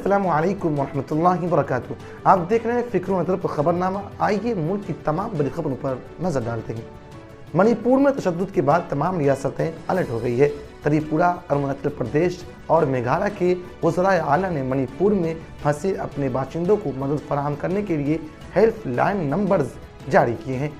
अस्सलामु अलैकुम वरहमतुल्लाहि वबरकातुहू। आप देख रहे हैं फ़िक्र नज़र पर खबरनामा। आइए मुल्क की तमाम बड़ी खबरों पर नज़र डालते हैं। मणिपुर में तशद्दुद के बाद तमाम रियासतें अलर्ट हो गई है। त्रिपुरा, अरुणाचल प्रदेश और मेघालय के वज़राए आला ने मणिपुर में फंसे अपने बाशिंदों को मदद फराहम करने के लिए हेल्पलाइन नंबर्स जारी किए हैं।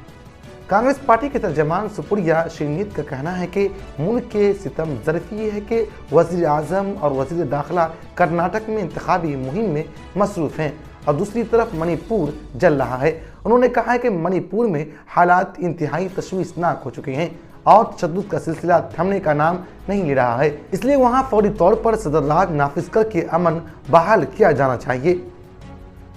कांग्रेस पार्टी के तर्जमान सुपुरिया शरीनीत का कहना है कि मुल्क के सितम ज़रफ़ी ये है कि वज़ीर आज़म और वज़ीर दाखिला कर्नाटक में इंतखाबी मुहिम में मसरूफ़ हैं और दूसरी तरफ मणिपुर जल रहा है। उन्होंने कहा है कि मणिपुर में हालात इंतहाई तशवीशनाक हो चुके हैं और तशद्दुद का सिलसिला थमने का नाम नहीं ले रहा है, इसलिए वहाँ फौरी तौर पर सदरराज नाफिज करके अमन बहाल किया जाना चाहिए।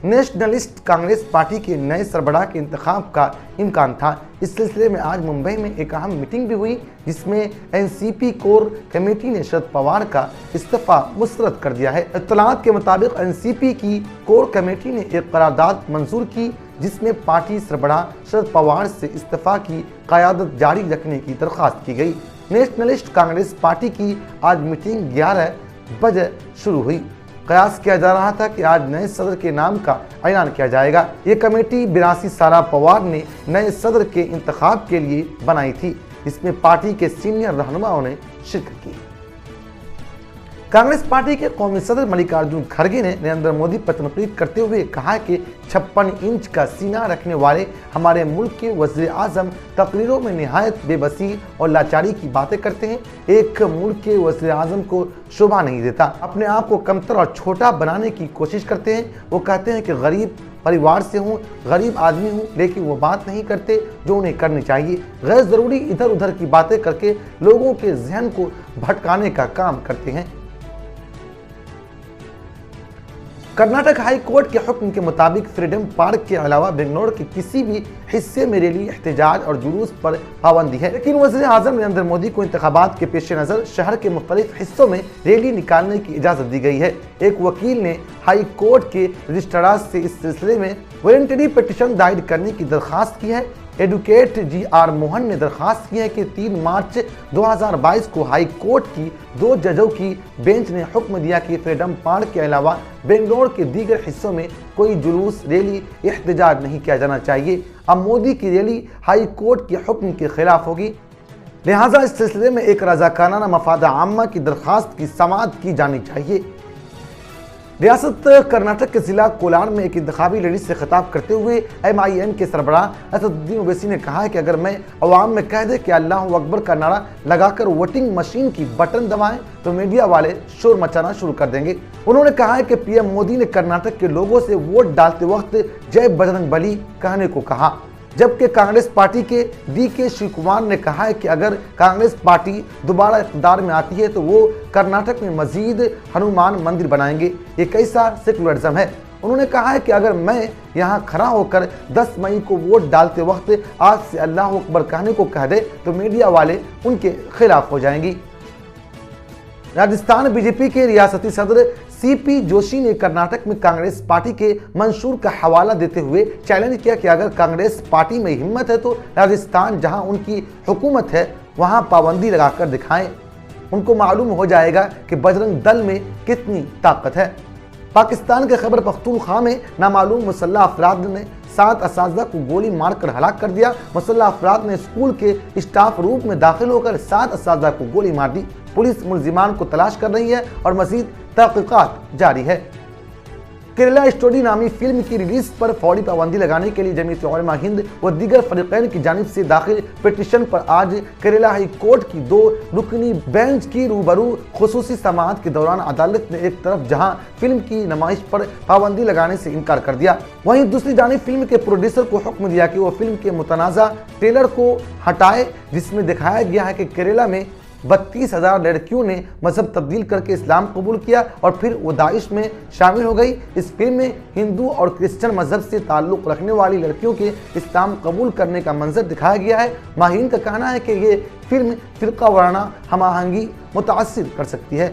नेशनलिस्ट कांग्रेस पार्टी के नए सरबराह के इंतखाब का इम्कान था। इस सिलसिले में आज मुंबई में एक अहम मीटिंग भी हुई, जिसमें एनसीपी कोर कमेटी ने शरद पवार का इस्तीफा मुस्तरद कर दिया है। इत्तलात के मुताबिक एनसीपी की कोर कमेटी ने एक करारदाद मंजूर की, जिसमें पार्टी सरबराह शरद पवार से इस्तीफा की क़यादत जारी रखने की दरख्वास्त की गई। नेशनलिस्ट कांग्रेस पार्टी की आज मीटिंग 11 बजे शुरू हुई। कयास किया जा रहा था कि आज नए सदर के नाम का ऐलान किया जाएगा। ये कमेटी 82 साला पवार ने नए सदर के इंतखाब के लिए बनाई थी। इसमें पार्टी के सीनियर रहनुमाओं ने शिरकत की। कांग्रेस पार्टी के कौमी सदर मल्लिकार्जुन खड़गे ने नरेंद्र मोदी पर तनकीद करते हुए कहा कि 56 इंच का सीना रखने वाले हमारे मुल्क के वज़ीर आज़म तकरीरों में निहायत बेबसी और लाचारी की बातें करते हैं। एक मुल्क के वज़ीर आज़म को शोभा नहीं देता, अपने आप को कमतर और छोटा बनाने की कोशिश करते हैं। वो कहते हैं कि गरीब परिवार से हूँ, गरीब आदमी हूँ, लेकिन वो बात नहीं करते जो उन्हें करनी चाहिए। गैर ज़रूरी इधर उधर की बातें करके लोगों के जहन को भटकाने का काम करते हैं। कर्नाटक हाई कोर्ट के हुक्म के मुताबिक फ्रीडम पार्क के अलावा बेंगलोर के किसी भी हिस्से में रैली, एहतजाज और जुलूस पर पाबंदी है, लेकिन वज़ीर आज़म नरेंद्र मोदी को इंतखाबात के पेश नज़र शहर के मुख्तलिफ हिस्सों में रैली निकालने की इजाज़त दी गई है। एक वकील ने हाई कोर्ट के रजिस्ट्रार से इस सिलसिले में वॉलंटरी पिटीशन दायर करने की दरख्वास्त की है। एडवोकेट GR मोहन ने दरख्वास्त की है कि 3 मार्च 2022 को हाई कोर्ट की 2 जजों की बेंच ने हुक्म दिया कि फ्रीडम पार्क के अलावा बेंगलोर के दीगर हिस्सों में कोई जुलूस, रैली, एहतजाज नहीं किया जाना चाहिए। अब मोदी की रैली हाई कोर्ट के हुक्म के खिलाफ होगी, लिहाजा इस सिलसिले में एक रज़ाकाराना मफाद आम्मा की दरख्वास्त की समाअत की जानी चाहिए। रियासत कर्नाटक के जिला कोलार में एक इंतखाबी रैली से खिताब करते हुए MIM के सरबराह असदुद्दीन ओवैसी ने कहा है कि अगर मैं अवाम में कह दे कि अल्लाह अकबर का नारा लगाकर वोटिंग मशीन की बटन दबाएं तो मीडिया वाले शोर मचाना शुरू कर देंगे। उन्होंने कहा है कि PM मोदी ने कर्नाटक के लोगों से वोट डालते वक्त जय बजरंग बली कहने को कहा, जबकि कांग्रेस पार्टी के DK शिवकुमार ने कहा है कि अगर कांग्रेस पार्टी दोबारा इक़्तिदार में आती है तो वो कर्नाटक में मजीद हनुमान मंदिर बनाएंगे। ये कैसा सेकुलरिज्म है। उन्होंने कहा है कि अगर मैं यहाँ खड़ा होकर 10 मई को वोट डालते वक्त आज से अल्लाह अकबर कहने को कह दे तो मीडिया वाले उनके खिलाफ हो जाएंगी। राजस्थान BJP के रियासती सदर CP जोशी ने कर्नाटक में कांग्रेस पार्टी के मंशूर का हवाला देते हुए चैलेंज किया कि अगर कांग्रेस पार्टी में हिम्मत है तो राजस्थान जहां उनकी हुकूमत है वहां पाबंदी लगाकर दिखाएं। उनको मालूम हो जाएगा कि बजरंग दल में कितनी ताकत है। पाकिस्तान के खैबर पख्तूनख्वा में नामालूम मुसल्लह अफराद ने 7 असातिज़ा को गोली मारकर हलाक कर दिया। मुसल्लह अफराद ने स्कूल के स्टाफ रूम में दाखिल होकर 7 असातिज़ा को गोली मार दी। पुलिस मुल्जिमान को तलाश कर रही है और मज़ीद तहक़ीक़ात जारी है। केरला स्टोरी नामी फिल्म की रिलीज पर फौरी पाबंदी लगाने के लिए जमीयत उलमा हिंद व दीगर फरीक़ैन की जानिब से दाखिल पिटीशन पर आज केरला हाई कोर्ट की 2 रुकनी बेंच की रूबरू खुसूसी समाअत के दौरान अदालत ने एक तरफ जहां फिल्म की नुमाइश पर पाबंदी लगाने से इनकार कर दिया, वहीं दूसरी जानिब फिल्म के प्रोड्यूसर को हुक्म दिया कि वो फिल्म के मुतनाज़ा ट्रेलर को हटाए, जिसमें दिखाया गया है कि केरला में 32,000 लड़कियों ने मजहब तब्दील करके इस्लाम कबूल किया और फिर वो दाइश में शामिल हो गई। इस फिल्म में हिंदू और क्रिश्चियन मजहब से ताल्लुक़ रखने वाली लड़कियों के इस्लाम कबूल करने का मंजर दिखाया गया है। माहिरीन का कहना है कि ये फिल्म फ़िरका वाराना हमाहंगी मुतासिर कर सकती है।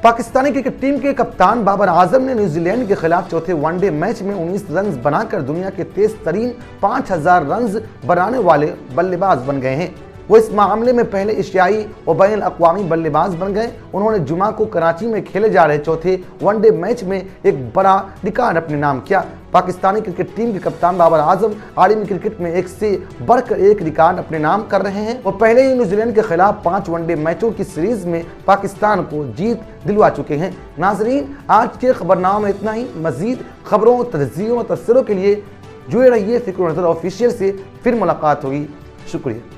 पाकिस्तानी क्रिकेट टीम के कप्तान बाबर आजम ने न्यूजीलैंड के खिलाफ चौथे वनडे मैच में 19 रन बनाकर दुनिया के तेज तरीन 5000 रन बनाने वाले बल्लेबाज बन गए हैं। वो इस मामले में पहले एशियाई और बैन अक़वामी बल्लेबाज बन गए। उन्होंने जुमा को कराची में खेले जा रहे चौथे वनडे मैच में एक बड़ा रिकॉर्ड अपने नाम किया। पाकिस्तानी क्रिकेट टीम के कप्तान बाबर आजम आलमी क्रिकेट में एक से बढ़कर एक रिकॉर्ड अपने नाम कर रहे हैं। वो पहले ही न्यूजीलैंड के खिलाफ 5 वनडे मैचों की सीरीज में पाकिस्तान को जीत दिलवा चुके हैं। नाजरीन, आज के खबरनामे में इतना ही। मजीद खबरों, तजज़ियों और तबसरों के लिए जुड़े रहिए फिक्र नज़र ऑफिशियल से। फिर मुलाकात होगी। शुक्रिया।